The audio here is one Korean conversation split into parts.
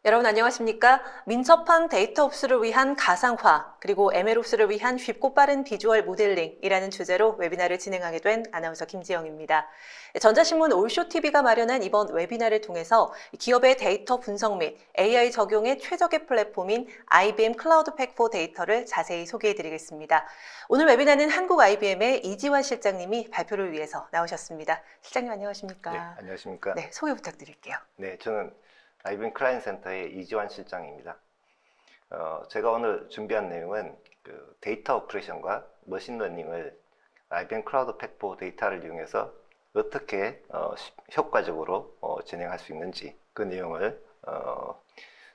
여러분 안녕하십니까? 민첩한 데이터 흡수를 위한 가상화, 그리고 ML옵스를 위한 쉽고 빠른 비주얼 모델링이라는 주제로 웨비나를 진행하게 된 아나운서 김지영입니다. 전자신문 올쇼TV가 마련한 이번 웨비나를 통해서 기업의 데이터 분석 및 AI 적용의 최적의 플랫폼인 IBM 클라우드 팩4 데이터를 자세히 소개해드리겠습니다. 오늘 웨비나는 한국 IBM의 이지환 실장님이 발표를 위해서 나오셨습니다. 실장님 안녕하십니까? 네, 안녕하십니까? 네, 소개 부탁드릴게요. 네, 저는 IBM 클라이언트 센터의 이지환 실장입니다. 제가 오늘 준비한 내용은 데이터 오퍼레이션과 머신러닝을 IBM 클라우드 팩4 데이터를 이용해서 어떻게 효과적으로 진행할 수 있는지 그 내용을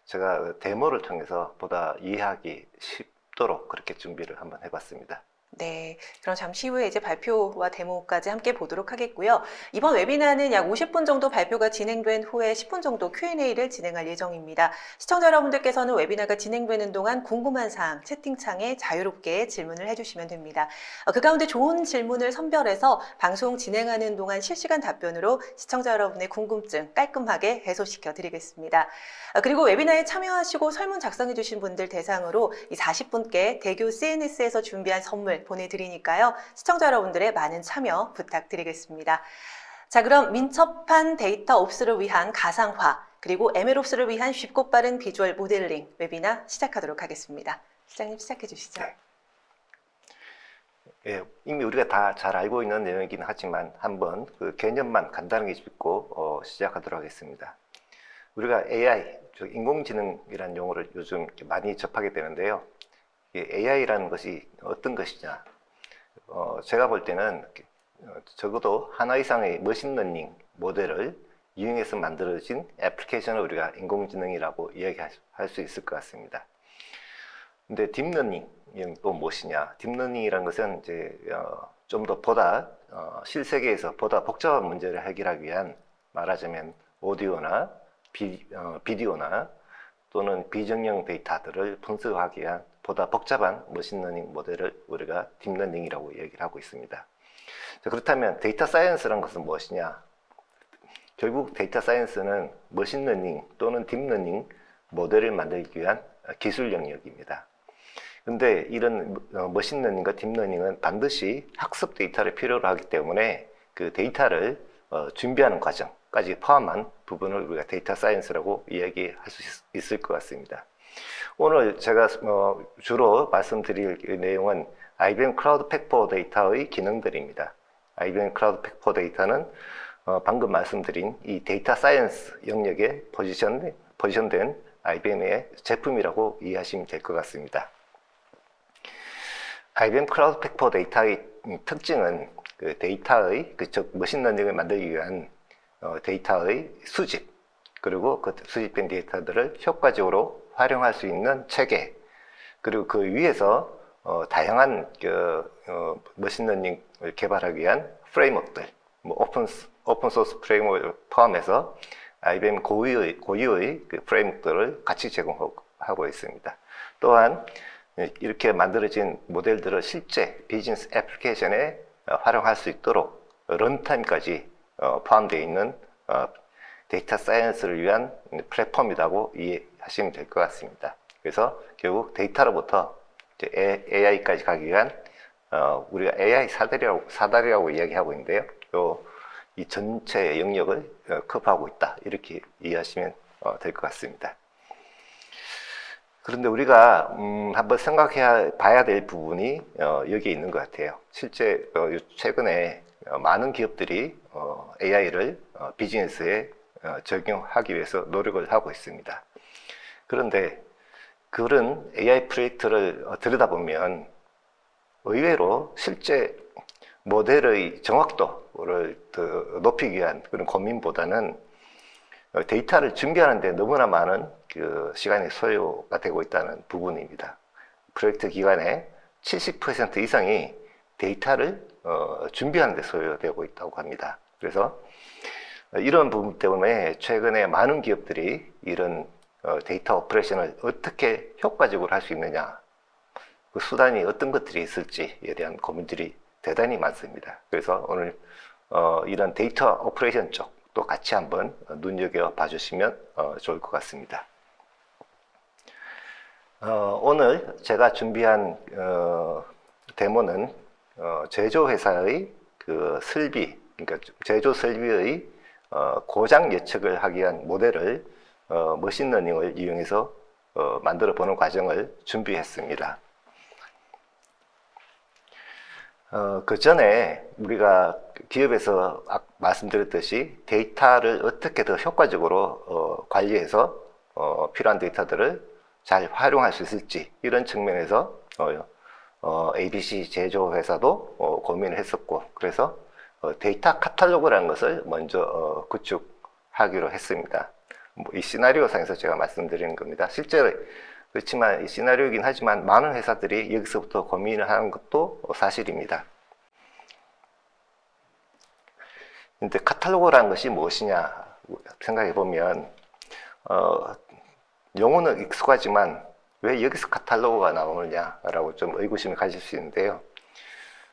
제가 데모를 통해서 보다 이해하기 쉽도록 그렇게 준비를 한번 해봤습니다. 네, 그럼 잠시 후에 이제 발표와 데모까지 함께 보도록 하겠고요. 이번 웨비나는 약 50분 정도 발표가 진행된 후에 10분 정도 Q&A를 진행할 예정입니다. 시청자 여러분들께서는 웨비나가 진행되는 동안 궁금한 사항 채팅창에 자유롭게 질문을 해주시면 됩니다. 그 가운데 좋은 질문을 선별해서 방송 진행하는 동안 실시간 답변으로 시청자 여러분의 궁금증 깔끔하게 해소시켜 드리겠습니다. 그리고 웨비나에 참여하시고 설문 작성해 주신 분들 대상으로 이 40분께 대교 CNS에서 준비한 선물 보내드리니까요. 시청자 여러분들의 많은 참여 부탁드리겠습니다. 자, 그럼 민첩한 데이터 옵스를 위한 가상화, 그리고 ML옵스를 위한 쉽고 빠른 비주얼 모델링 웨비나 시작하도록 하겠습니다. 실장님 시작해 주시죠. 네. 예, 이미 우리가 다 잘 알고 있는 내용이긴 하지만 한번 그 개념만 간단하게 짚고 시작하도록 하겠습니다. 우리가 AI, 즉 인공지능이라는 용어를 요즘 많이 접하게 되는데요. AI라는 것이 어떤 것이냐? 제가 볼 때는 적어도 하나 이상의 머신러닝 모델을 이용해서 만들어진 애플리케이션을 우리가 인공지능이라고 이야기할 수 있을 것 같습니다. 근데 딥러닝이 또 무엇이냐? 딥러닝이라는 것은 이제 좀 더 보다 실세계에서 보다 복잡한 문제를 해결하기 위한, 말하자면 오디오나 비디오나 또는 비정형 데이터들을 분석하기 위한 보다 복잡한 머신러닝 모델을 우리가 딥러닝이라고 얘기를 하고 있습니다. 자, 그렇다면 데이터 사이언스란 것은 무엇이냐? 결국 데이터 사이언스는 머신러닝 또는 딥러닝 모델을 만들기 위한 기술 영역입니다. 근데 이런 머신러닝과 딥러닝은 반드시 학습 데이터를 필요로 하기 때문에 그 데이터를 준비하는 과정까지 포함한 부분을 우리가 데이터 사이언스라고 이야기할 수 있을 것 같습니다. 오늘 제가 주로 말씀드릴 내용은 IBM 클라우드 팩4 데이터의 기능들입니다. IBM 클라우드 팩4 데이터는 방금 말씀드린 이 데이터 사이언스 영역에 포지션된 IBM의 제품이라고 이해하시면 될 것 같습니다. IBM 클라우드 팩4 데이터의 특징은 그 데이터의 즉 머신러닝을 만들기 위한 데이터의 수집, 그리고 그 수집된 데이터들을 효과적으로 활용할 수 있는 체계, 그리고 그 위에서 다양한 머신러닝을 개발하기 위한 프레임워크들, 오픈소스 프레임워크를 포함해서 IBM 고유의 그 프레임워크들을 같이 제공하고 있습니다. 또한 이렇게 만들어진 모델들을 실제 비즈니스 애플리케이션에 활용할 수 있도록 런타임까지 포함되어 있는 데이터 사이언스를 위한 플랫폼이라고 이해하시면 될 것 같습니다. 그래서 결국 데이터로부터 AI까지 가기 위한 우리가 AI 사다리라고 이야기하고 있는데요. 이 전체 영역을 커버하고 있다, 이렇게 이해하시면 될 것 같습니다. 그런데 우리가 한번 생각해 봐야 될 부분이 여기에 있는 것 같아요. 실제 최근에 많은 기업들이 AI를 비즈니스에 적용하기 위해서 노력을 하고 있습니다. 그런데 그런 AI 프로젝트를 들여다보면 의외로 실제 모델의 정확도를 더 높이기 위한 그런 고민보다는 데이터를 준비하는 데 너무나 많은 그 시간이 소요가 되고 있다는 부분입니다. 프로젝트 기간의 70% 이상이 데이터를 준비하는 데 소요되고 있다고 합니다. 그래서 이런 부분 때문에 최근에 많은 기업들이 이런 데이터 오퍼레이션을 어떻게 효과적으로 할 수 있느냐, 그 수단이 어떤 것들이 있을지에 대한 고민들이 대단히 많습니다. 그래서 오늘 이런 데이터 오퍼레이션 쪽도 같이 한번 눈여겨 봐주시면 좋을 것 같습니다. 오늘 제가 준비한 데모는 제조회사의 그 설비, 그러니까 제조 설비의 고장 예측을 하기 위한 모델을 머신러닝을 이용해서 만들어 보는 과정을 준비했습니다. 그 전에 우리가 기업에서 말씀드렸듯이 데이터를 어떻게 더 효과적으로 관리해서 필요한 데이터들을 잘 활용할 수 있을지 이런 측면에서 ABC 제조회사도 고민을 했었고, 그래서 데이터 카탈로그라는 것을 먼저 구축하기로 했습니다. 이 시나리오상에서 제가 말씀드리는 겁니다. 실제로 그렇지만 이 시나리오이긴 하지만 많은 회사들이 여기서부터 고민을 하는 것도 사실입니다. 근데 카탈로그라는 것이 무엇이냐 생각해 보면 용어는 익숙하지만 왜 여기서 카탈로그가 나오느냐라고 좀 의구심을 가질 수 있는데요.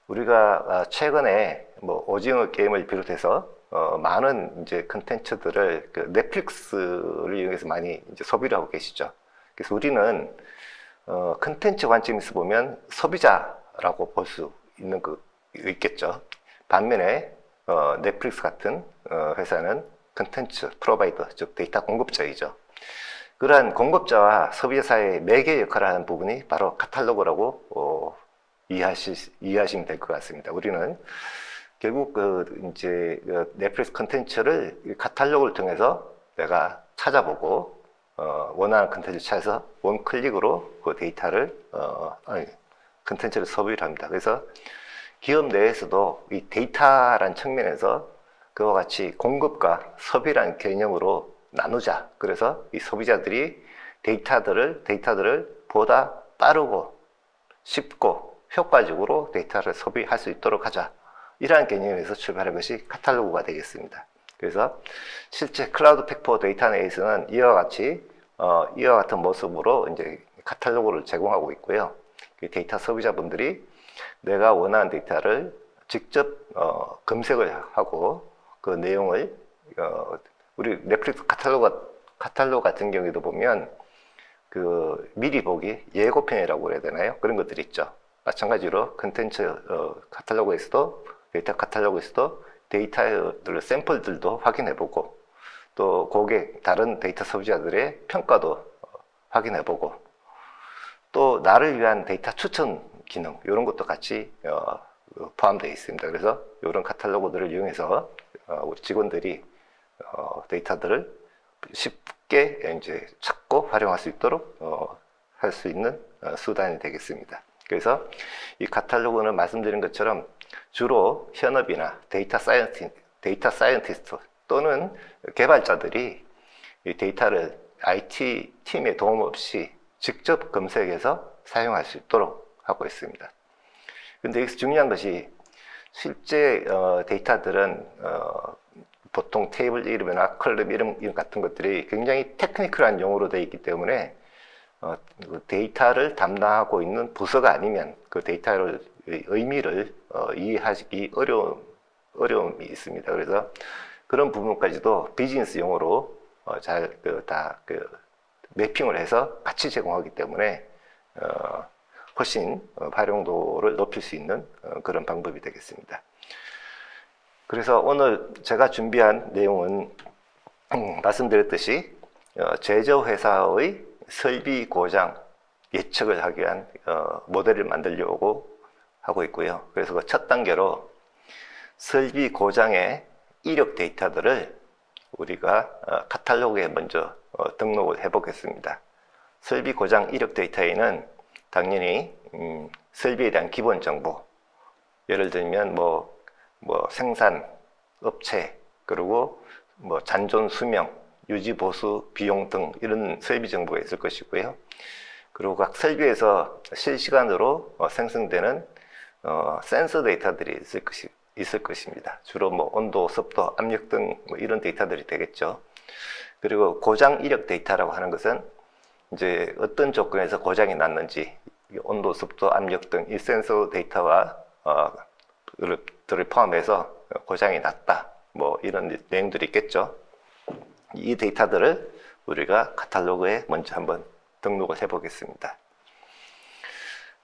우리가 최근에 뭐 오징어 게임을 비롯해서 많은 이제 컨텐츠들을 그 넷플릭스를 이용해서 많이 이제 소비를 하고 계시죠. 그래서 우리는 컨텐츠 관점에서 보면 소비자라고 볼 수 있는 있겠죠. 반면에 넷플릭스 같은 회사는 컨텐츠 프로바이더, 즉 데이터 공급자이죠. 그러한 공급자와 소비자 사이의 매개 역할을 하는 부분이 바로 카탈로그라고 이해하시면 될 것 같습니다. 우리는 결국 이제 넷플릭스 컨텐츠를 카탈로그를 통해서 내가 찾아보고 원하는 컨텐츠를 찾아서 원 클릭으로 그 데이터를 컨텐츠를 소비를 합니다. 그래서 기업 내에서도 이 데이터란 측면에서 그와 같이 공급과 소비라는 개념으로 나누자. 그래서 이 소비자들이 데이터들을 보다 빠르고 쉽고 효과적으로 데이터를 소비할 수 있도록 하자. 이러한 개념에서 출발한 것이 카탈로그가 되겠습니다. 그래서 실제 클라우드 팩포 데이터 내에서는 이와 같은 모습으로 이제 카탈로그를 제공하고 있고요. 데이터 소비자분들이 내가 원하는 데이터를 직접 검색을 하고 그 내용을 우리 넷플릭스 카탈로그 같은 경우에도 보면 그 미리 보기 예고편이라고 해야 되나요? 그런 것들이 있죠. 마찬가지로 컨텐츠 카탈로그에서도 데이터 카탈로그에서도 데이터들 샘플들도 확인해보고 또 고객 다른 데이터 소비자들의 평가도 확인해보고 또 나를 위한 데이터 추천 기능 이런 것도 같이 포함되어 있습니다. 그래서 이런 카탈로그들을 이용해서 우리 직원들이 데이터들을 쉽게 이제 찾고 활용할 수 있도록 할 수 있는 수단이 되겠습니다. 그래서 이 카탈로그는 말씀드린 것처럼 주로 현업이나 데이터 사이언티스트 또는 개발자들이 이 데이터를 IT 팀의 도움 없이 직접 검색해서 사용할 수 있도록 하고 있습니다. 근데 여기서 중요한 것이 실제 데이터들은 보통 테이블 이름이나 컬럼 이름 같은 것들이 굉장히 테크니컬한 용어로 되어 있기 때문에 그 데이터를 담당하고 있는 부서가 아니면 그 데이터의 의미를 이해하기 어려움이 있습니다. 그래서 그런 부분까지도 비즈니스 용어로 잘 매핑을 해서 같이 제공하기 때문에 훨씬 활용도를 높일 수 있는 그런 방법이 되겠습니다. 그래서 오늘 제가 준비한 내용은 말씀드렸듯이 제조회사의 설비 고장 예측을 하기 위한 모델을 만들려고 하고 있고요. 그래서 그 첫 단계로 설비 고장의 이력 데이터들을 우리가 카탈로그에 먼저 등록을 해 보겠습니다. 설비 고장 이력 데이터에는 당연히 설비에 대한 기본 정보, 예를 들면 뭐 생산 업체, 그리고 뭐 잔존 수명, 유지 보수 비용 등 이런 설비 정보가 있을 것이고요. 그리고 각 설비에서 실시간으로 생성되는 센서 데이터들이 있을 것입니다. 주로 뭐 온도, 습도, 압력 등 뭐 이런 데이터들이 되겠죠. 그리고 고장 이력 데이터라고 하는 것은 이제 어떤 조건에서 고장이 났는지 온도, 습도, 압력 등 이 센서 데이터와 들을 포함해서 고장이 났다, 뭐 이런 내용들이 있겠죠. 이 데이터들을 우리가 카탈로그에 먼저 한번 등록을 해 보겠습니다.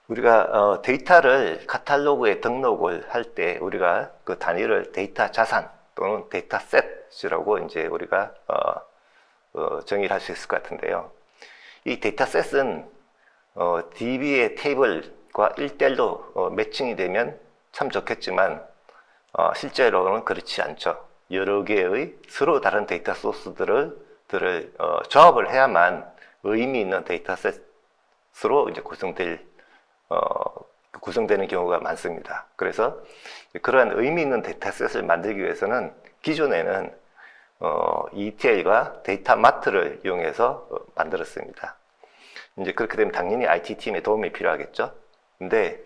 우리가 데이터를 카탈로그에 등록을 할 때 우리가 그 단위를 데이터 자산 또는 데이터 셋이라고 이제 우리가 정의를 할 수 있을 것 같은데요. 이 데이터 셋은 DB의 테이블과 1대1로 매칭이 되면 참 좋겠지만 실제로는 그렇지 않죠. 여러 개의 서로 다른 데이터 소스들을 조합을 해야만 의미 있는 데이터 셋으로 이제 구성되는 경우가 많습니다. 그래서 그러한 의미 있는 데이터셋을 만들기 위해서는 기존에는 ETL과 데이터 마트를 이용해서 만들었습니다. 이제 그렇게 되면 당연히 IT팀의 도움이 필요하겠죠. 근데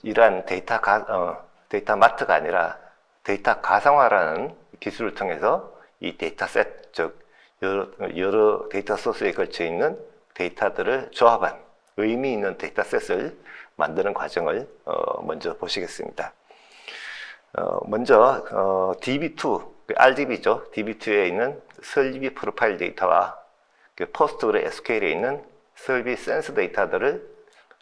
이러한 데이터 마트가 아니라 데이터 가상화라는 기술을 통해서 이 데이터셋, 즉 여러 데이터 소스에 걸쳐 있는 데이터들을 조합한 의미 있는 데이터셋을 만드는 과정을 먼저 보시겠습니다. 먼저 DB2, RDB죠. DB2에 있는 설비 프로파일 데이터와 포스트그레 SQL에 있는 설비 센스 데이터들을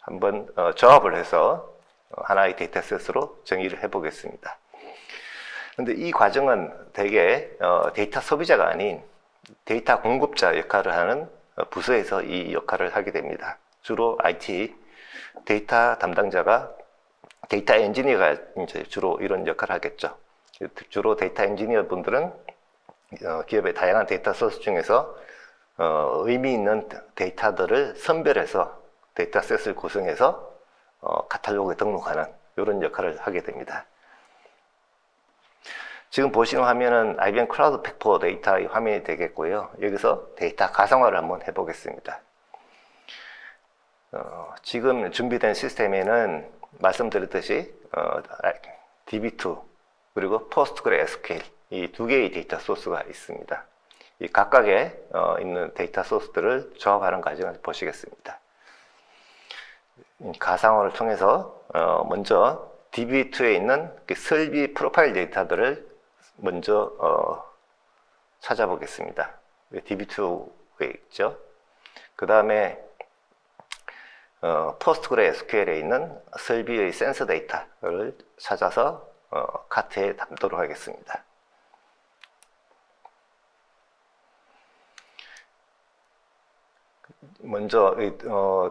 한번 조합을 해서 하나의 데이터셋으로 정의를 해보겠습니다. 그런데 이 과정은 대개 데이터 소비자가 아닌 데이터 공급자 역할을 하는 부서에서 이 역할을 하게 됩니다. 주로 IT 데이터 담당자가 데이터 엔지니어가 이제 주로 이런 역할을 하겠죠. 주로 데이터 엔지니어 분들은 기업의 다양한 데이터 소스 중에서 의미 있는 데이터들을 선별해서 데이터셋을 구성해서 카탈로그에 등록하는 이런 역할을 하게 됩니다. 지금 보시는 화면은 IBM 클라우드 팩포 데이터의 화면이 되겠고요. 여기서 데이터 가상화를 한번 해보겠습니다. 지금 준비된 시스템에는 말씀드렸듯이 DB2 그리고 PostgreSQL 이 두 개의 데이터 소스가 있습니다. 이 각각에 있는 데이터 소스들을 조합하는 과정을 보시겠습니다. 가상화를 통해서 먼저 DB2에 있는 설비 프로파일 데이터들을 먼저 찾아보겠습니다. DB2에 있죠. 그 다음에 PostgreSQL에 있는 설비의 센서 데이터를 찾아서 카트에 담도록 하겠습니다. 먼저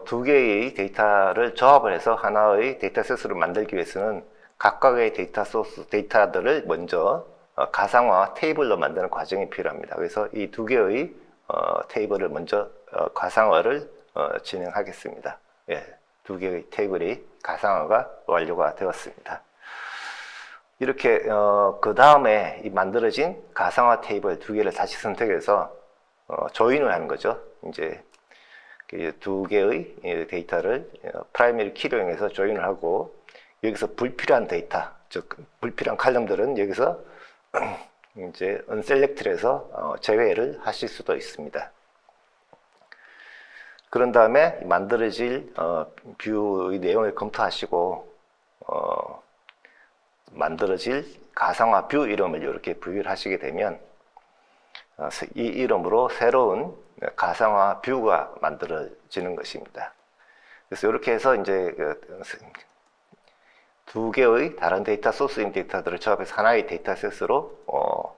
두 개의 데이터를 조합을 해서 하나의 데이터셋으로 만들기 위해서는 각각의 데이터 소스 데이터들을 먼저 가상화 테이블로 만드는 과정이 필요합니다. 그래서 이 두 개의 테이블을 먼저 가상화를 진행하겠습니다. 예, 두 개의 테이블이 가상화가 완료가 되었습니다. 이렇게 그 다음에 이 만들어진 가상화 테이블 두 개를 다시 선택해서 조인을 하는 거죠. 이제 두 개의 데이터를 프라이머리 키로 이용해서 조인을 하고 여기서 불필요한 데이터, 즉 불필요한 칼럼들은 여기서 이제 unselected에서 제외를 하실 수도 있습니다. 그런 다음에 만들어질 뷰의 내용을 검토하시고 만들어질 가상화 뷰 이름을 이렇게 부여를 하시게 되면 이 이름으로 새로운 가상화 뷰가 만들어지는 것입니다. 그래서 이렇게 해서 이제 두 개의 다른 데이터 소스인 데이터들을 조합해서 하나의 데이터셋으로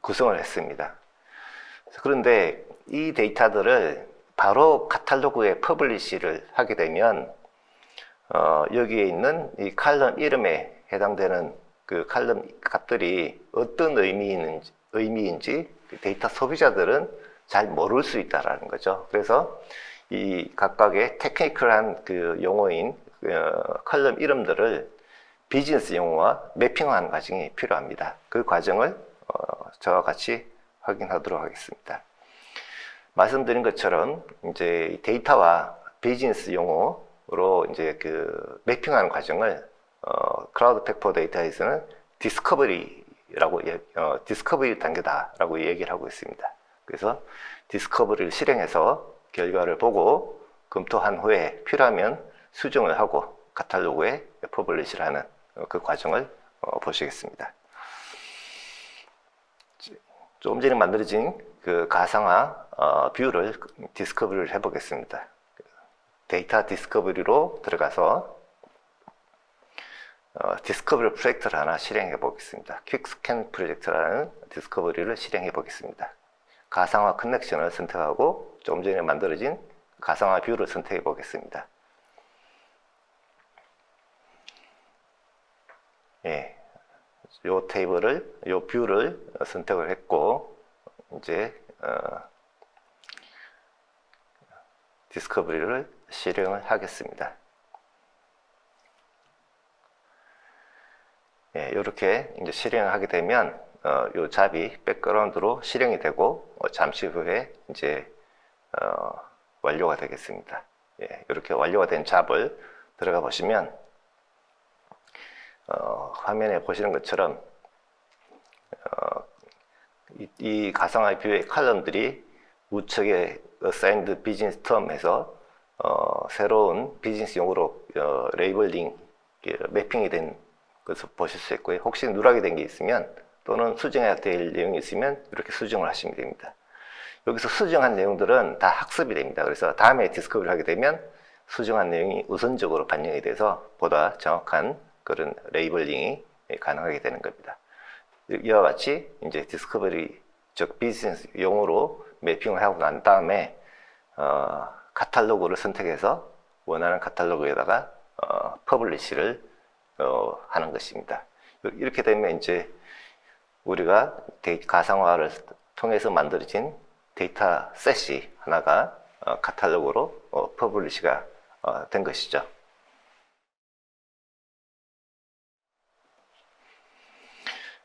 구성을 했습니다. 그런데 이 데이터들을 바로 카탈로그에 퍼블리시를 하게 되면 여기에 있는 이 칼럼 이름에 해당되는 그 칼럼 값들이 어떤 의미인지 데이터 소비자들은 잘 모를 수 있다라는 거죠. 그래서 이 각각의 테크니컬한 그 용어인 컬럼 이름들을 비즈니스 용어와 매핑하는 과정이 필요합니다. 그 과정을 저와 같이 확인하도록 하겠습니다. 말씀드린 것처럼 이제 데이터와 비즈니스 용어로 이제 그 매핑하는 과정을 클라우드 팩포 데이터에서는 디스커버리 단계다라고 얘기를 하고 있습니다. 그래서 디스커버리를 실행해서 결과를 보고 검토한 후에 필요하면 수정을 하고 카탈로그에 퍼블리시를 하는 그 과정을 보시겠습니다. 조금 전에 만들어진 그 가상화 뷰를 디스커버리를 해보겠습니다. 데이터 디스커버리로 들어가서 디스커버리 프로젝트를 하나 실행해 보겠습니다. 퀵스캔 프로젝트라는 디스커버리를 실행해 보겠습니다. 가상화 커넥션을 선택하고 좀 전에 만들어진 가상화 뷰를 선택해 보겠습니다. 예, 요 테이블을, 요 뷰를 선택을 했고, 이제 디스커버리를 실행을 하겠습니다. 예, 이렇게 이제 실행을 하게 되면 요 잡이 백그라운드로 실행이 되고 잠시 후에 이제 완료가 되겠습니다. 예, 이렇게 완료가 된 잡을 들어가 보시면 화면에 보시는 것처럼 이 가상화 뷰의 칼럼들이 우측에 assigned business term에서 새로운 비즈니스 용어로 레이블링 매핑이 된 것을 보실 수 있고요. 혹시 누락이 된 게 있으면 또는 수정해야 될 내용이 있으면 이렇게 수정을 하시면 됩니다. 여기서 수정한 내용들은 다 학습이 됩니다. 그래서 다음에 디스커버리 하게 되면 수정한 내용이 우선적으로 반영이 돼서 보다 정확한 그런 레이블링이 가능하게 되는 겁니다. 이와 같이 이제 디스커버리 즉 비즈니스 용어로 매핑을 하고 난 다음에 카탈로그를 선택해서 원하는 카탈로그에다가 퍼블리시를 하는 것입니다. 이렇게 되면 이제 우리가 가상화를 통해서 만들어진 데이터 셋이 하나가 카탈로그로 퍼블리시가 된 것이죠.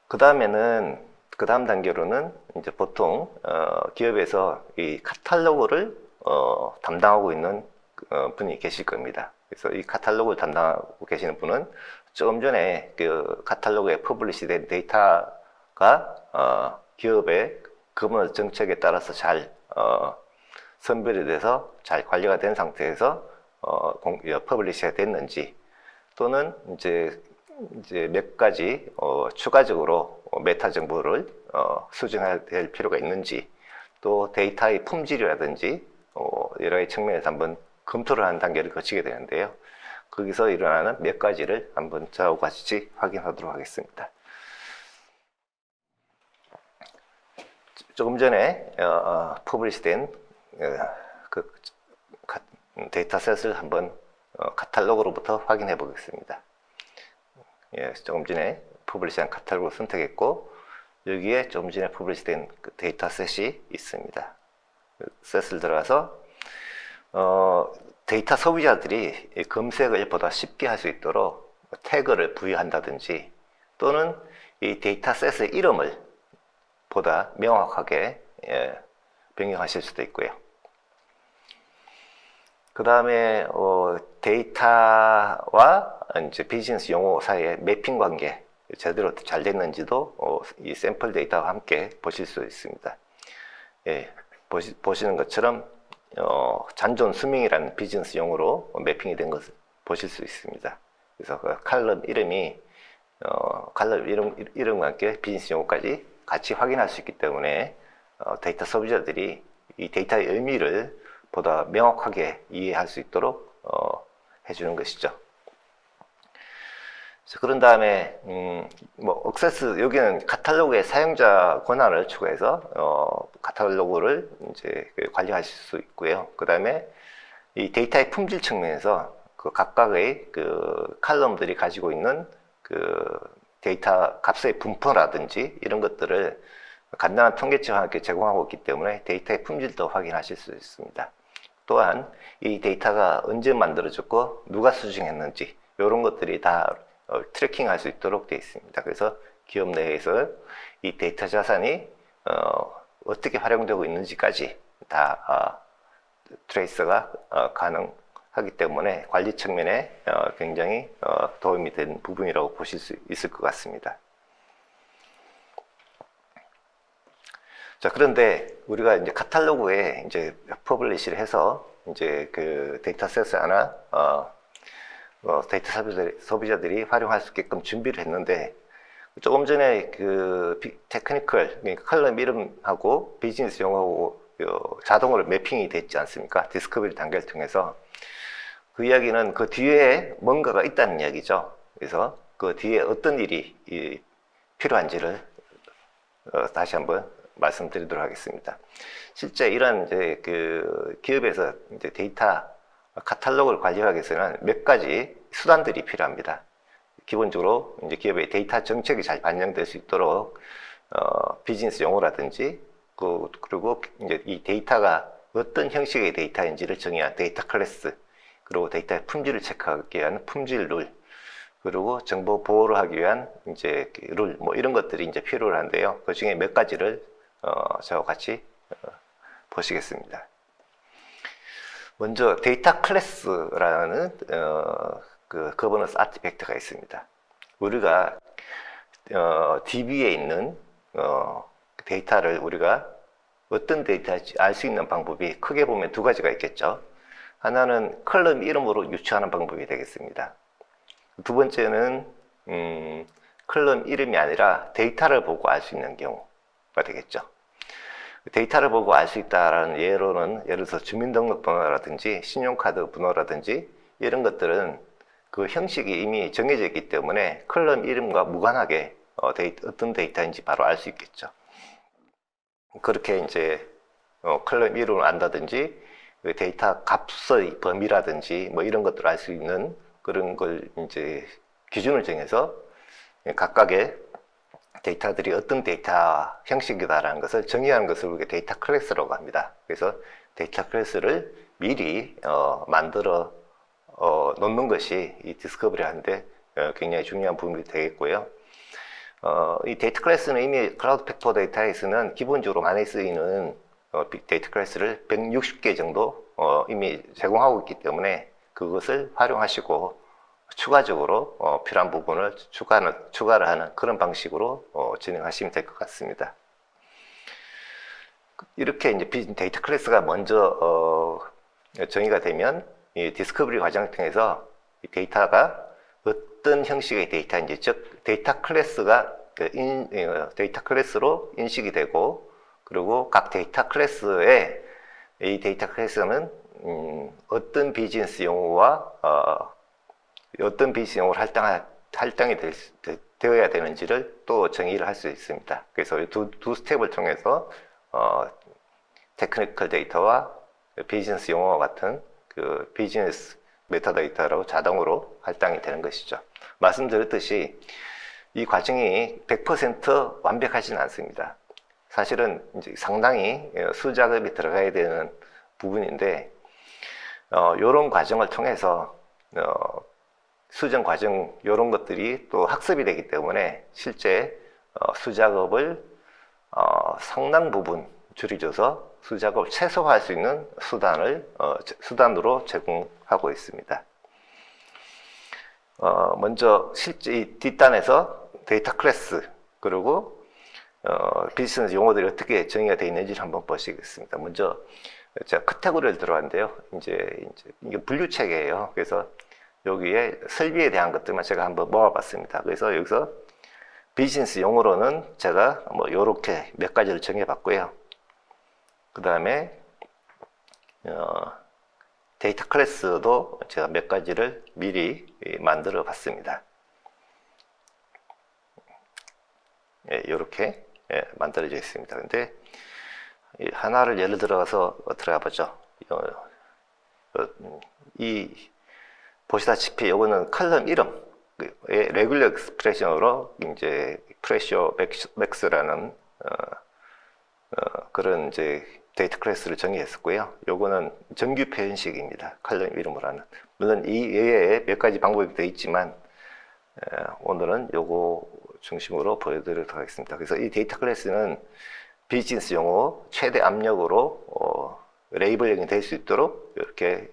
그 다음 단계로는 이제 보통 기업에서 이 카탈로그를 담당하고 있는 분이 계실 겁니다. 그래서 이 카탈로그를 담당하고 계시는 분은 조금 전에 그 카탈로그에 퍼블리시된 데이터가 기업의 금융 정책에 따라서 잘 선별이 돼서 잘 관리가 된 상태에서 퍼블리시가 됐는지 또는 이제 몇 가지 추가적으로 메타 정보를 수정해야 될 필요가 있는지 또 데이터의 품질이라든지 여러 가지 측면에서 한번 검토를 하는 단계를 거치게 되는데요. 거기서 일어나는 몇 가지를 한번 저하고 같이 확인하도록 하겠습니다. 조금 전에 퍼블리시된 그 데이터셋을 한번 카탈로그로부터 확인해 보겠습니다. 예, 조금 전에 퍼블리시한 카탈로그를 선택했고 여기에 조금 전에 퍼블리시된 그 데이터셋이 있습니다. 셋을 들어가서 데이터 소비자들이 검색을 보다 쉽게 할 수 있도록 태그를 부여한다든지 또는 이 데이터셋의 이름을 보다 명확하게 변경하실 수도 있고요. 그 다음에 데이터와 이제 비즈니스 용어 사이의 매핑 관계 제대로 잘 됐는지도 이 샘플 데이터와 함께 보실 수 있습니다. 예, 보시는 것처럼 잔존 수명이라는 비즈니스 용어로 매핑이 된 것을 보실 수 있습니다. 그래서 그 칼럼 이름이 칼럼 이름과 함께 비즈니스 용어까지 같이 확인할 수 있기 때문에 데이터 소비자들이 이 데이터의 의미를 보다 명확하게 이해할 수 있도록 해주는 것이죠. 그런 다음에 액세스 여기는 카탈로그의 사용자 권한을 추가해서 카탈로그를 이제 관리하실 수 있고요. 그 다음에 이 데이터의 품질 측면에서 그 각각의 그 칼럼들이 가지고 있는 그 데이터 값의 분포라든지 이런 것들을 간단한 통계치와 함께 제공하고 있기 때문에 데이터의 품질도 확인하실 수 있습니다. 또한 이 데이터가 언제 만들어졌고 누가 수정했는지 이런 것들이 다 트래킹 할 수 있도록 되어 있습니다. 그래서 기업 내에서 이 데이터 자산이 어떻게 활용되고 있는지까지 다 트레이스가 가능하기 때문에 관리 측면에 굉장히 도움이 된 부분이라고 보실 수 있을 것 같습니다. 자, 그런데 우리가 이제 카탈로그에 이제 퍼블리시를 해서 이제 그 데이터셋을 하나 데이터 소비자들이 활용할 수 있게끔 준비를 했는데 조금 전에 그 테크니컬 그러니까 칼럼 이름하고 비즈니스 용어하고 자동으로 매핑이 됐지 않습니까? 디스커버리 단계를 통해서 그 이야기는 그 뒤에 뭔가가 있다는 이야기죠. 그래서 그 뒤에 어떤 일이 필요한지를 다시 한번 말씀드리도록 하겠습니다. 실제 이런 이제 그 기업에서 이제 데이터 카탈로그를 관리하기 위해서는 몇 가지 수단들이 필요합니다. 기본적으로 이제 기업의 데이터 정책이 잘 반영될 수 있도록 비즈니스 용어라든지 그리고 이제 이 데이터가 어떤 형식의 데이터인지를 정의한 데이터 클래스, 그리고 데이터의 품질을 체크하기 위한 품질 룰, 그리고 정보 보호를 하기 위한 이제 룰, 뭐 이런 것들이 이제 필요한데요. 그 중에 몇 가지를 저와 같이 보시겠습니다. 먼저 데이터 클래스라는 그 거버넌스 아티팩트가 있습니다. 우리가 DB에 있는 데이터를 우리가 어떤 데이터인지 알 수 있는 방법이 크게 보면 두 가지가 있겠죠. 하나는 컬럼 이름으로 유추하는 방법이 되겠습니다. 두 번째는 컬럼 이름이 아니라 데이터를 보고 알 수 있는 경우가 되겠죠. 데이터를 보고 알 수 있다라는 예로는 예를 들어서 주민등록번호라든지 신용카드 번호라든지 이런 것들은 그 형식이 이미 정해져 있기 때문에 컬럼 이름과 무관하게 어떤 데이터인지 바로 알 수 있겠죠. 그렇게 이제 컬럼 이름을 안다든지 그 데이터 값의 범위라든지 뭐 이런 것들을 알 수 있는 그런 걸 이제 기준을 정해서 각각의 데이터들이 어떤 데이터 형식이다라는 것을 정의하는 것을 우리가 데이터 클래스라고 합니다. 그래서 데이터 클래스를 미리 만들어 놓는 것이 이 디스커버리 하는데 굉장히 중요한 부분이 되겠고요. 이 데이터 클래스는 이미 클라우드 팩터 데이터에서는 기본적으로 많이 쓰이는 데이터 클래스를 160개 정도 이미 제공하고 있기 때문에 그것을 활용하시고 추가적으로 필요한 부분을 추가를 하는 그런 방식으로 진행하시면 될 것 같습니다. 이렇게 이제 데이터 클래스가 먼저 정의가 되면 이 디스커버리 과정을 통해서 이 데이터가 어떤 형식의 데이터인지, 즉 데이터 클래스가 데이터 클래스로 인식이 되고, 그리고 각 데이터 클래스에 이 데이터 클래스는 어떤 비즈니스 용어와 어떤 비즈니스 용어를 할당이 되어야 되는지를 또 정의를 할 수 있습니다. 그래서 두 스텝을 통해서 테크니컬 데이터와 비즈니스 용어와 같은 그 비즈니스 메타데이터로 자동으로 할당이 되는 것이죠. 말씀드렸듯이 이 과정이 100% 완벽하지는 않습니다. 사실은 이제 상당히 수작업이 들어가야 되는 부분인데, 이런 과정을 통해서 수정 과정 이런 것들이 또 학습이 되기 때문에 실제 수작업을 상당 부분 줄여줘서 수작업을 최소화할 수 있는 수단으로 제공하고 있습니다. 먼저 실제 이 뒷단에서 데이터 클래스 그리고 비즈니스 용어들이 어떻게 정의가 되어 있는지를 한번 보시겠습니다. 먼저 제가 카테고리를 들어왔는데요. 이제 이게 분류 체계예요. 그래서 여기에 설비에 대한 것들만 제가 한번 모아봤습니다. 그래서 여기서 비즈니스 용어로는 제가 뭐 요렇게 몇 가지를 정해봤고요. 그 다음에 데이터 클래스도 제가 몇 가지를 미리 만들어 봤습니다. 이렇게 만들어져 있습니다. 근데 하나를 예를 들어서 들어가 보죠. 보시다시피 이거는 컬럼 이름, 레귤러 익스프레션으로 이제 프레셔 맥스라는 그런 이제 데이터 클래스를 정의했었고요. 요거는 정규 표현식입니다. 컬럼 이름으로 하는. 물론 이 외에 몇 가지 방법이 되어 있지만 오늘은 요거 중심으로 보여드리도록 하겠습니다. 그래서 이 데이터 클래스는 비즈니스 용어 최대 압력으로 레이블링이 될 수 있도록 이렇게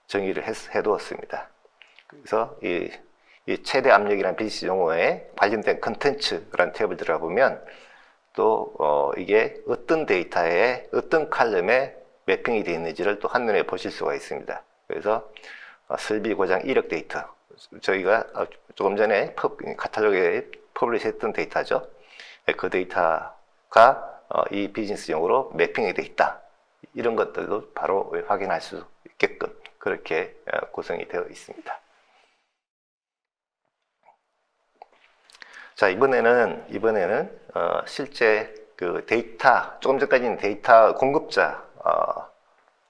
정의를 해두었습니다. 그래서 이 최대 압력이라는 비즈니스 용어에 관련된 컨텐츠라는 탭을 들어가 보면 또 이게 어떤 데이터에 어떤 칼럼에 매핑이 되어 있는지를 또 한눈에 보실 수가 있습니다. 그래서 설비 고장 이력 데이터, 저희가 조금 전에 카탈로그에 퍼블리시했던 데이터죠. 그 데이터가 이 비즈니스 용어로 매핑이 되어 있다. 이런 것들도 바로 확인할 수 있게끔 그렇게 구성이 되어 있습니다. 자, 이번에는 실제 그 데이터, 조금 전까지는 데이터 공급자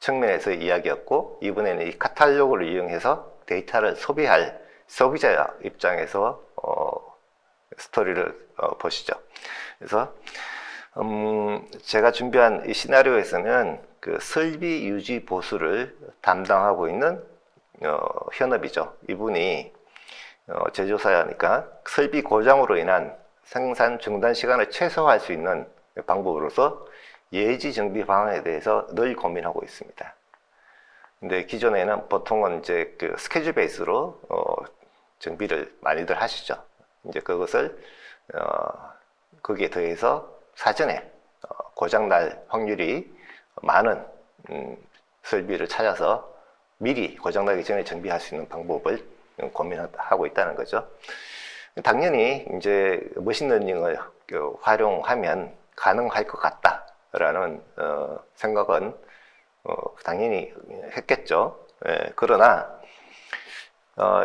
측면에서 이야기였고, 이번에는 이 카탈로그를 이용해서 데이터를 소비할 소비자 입장에서 스토리를 보시죠. 그래서 제가 준비한 이 시나리오에서는 그 설비 유지 보수를 담당하고 있는 현업이죠. 이분이 제조사니까 설비 고장으로 인한 생산 중단 시간을 최소화할 수 있는 방법으로서 예지 정비 방안에 대해서 늘 고민하고 있습니다. 근데 기존에는 보통은 이제 그 스케줄 베이스로 정비를 많이들 하시죠. 이제 그것을 거기에 더해서 사전에 고장 날 확률이 많은 설비를 찾아서 미리 고장 나기 전에 정비할 수 있는 방법을 고민하고 있다는 거죠. 당연히 이제 머신러닝을 활용하면 가능할 것 같다라는 생각은 당연히 했겠죠. 예, 그러나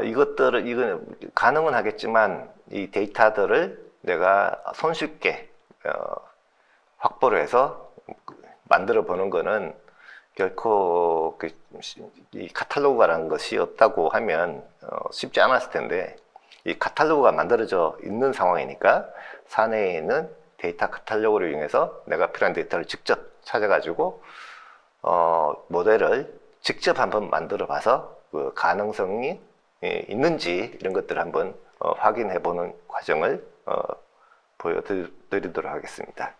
이건 가능은 하겠지만 이 데이터들을 내가 손쉽게 확보를 해서 만들어 보는 거는 결코 이 카탈로그라는 것이 없다고 하면 쉽지 않았을 텐데, 이 카탈로그가 만들어져 있는 상황이니까 사내에 있는 데이터 카탈로그를 이용해서 내가 필요한 데이터를 직접 찾아가지고 모델을 직접 한번 만들어 봐서 그 가능성이 있는지 이런 것들을 한번 확인해 보는 과정을 보여드리도록 하겠습니다.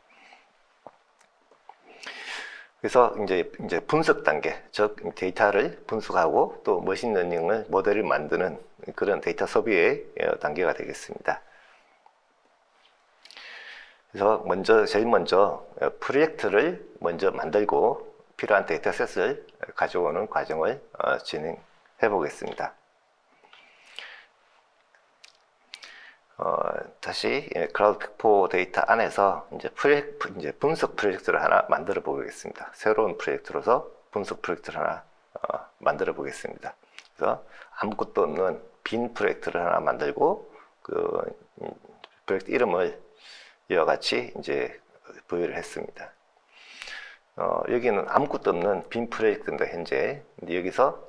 그래서 이제 분석 단계, 즉 데이터를 분석하고 또 머신러닝을 모델을 만드는 그런 데이터 소비의 단계가 되겠습니다. 그래서 제일 먼저 프로젝트를 먼저 만들고 필요한 데이터셋을 가져오는 과정을 진행해 보겠습니다. 다시 클라우드 팩포 데이터 안에서 이제 분석 프로젝트를 하나 만들어 보겠습니다. 새로운 프로젝트로서 분석 프로젝트를 하나 만들어 보겠습니다. 그래서 아무것도 없는 빈 프로젝트를 하나 만들고 그 프로젝트 이름을 이와 같이 이제 부여를 했습니다. 여기는 아무것도 없는 빈 프로젝트인데 현재 근데 여기서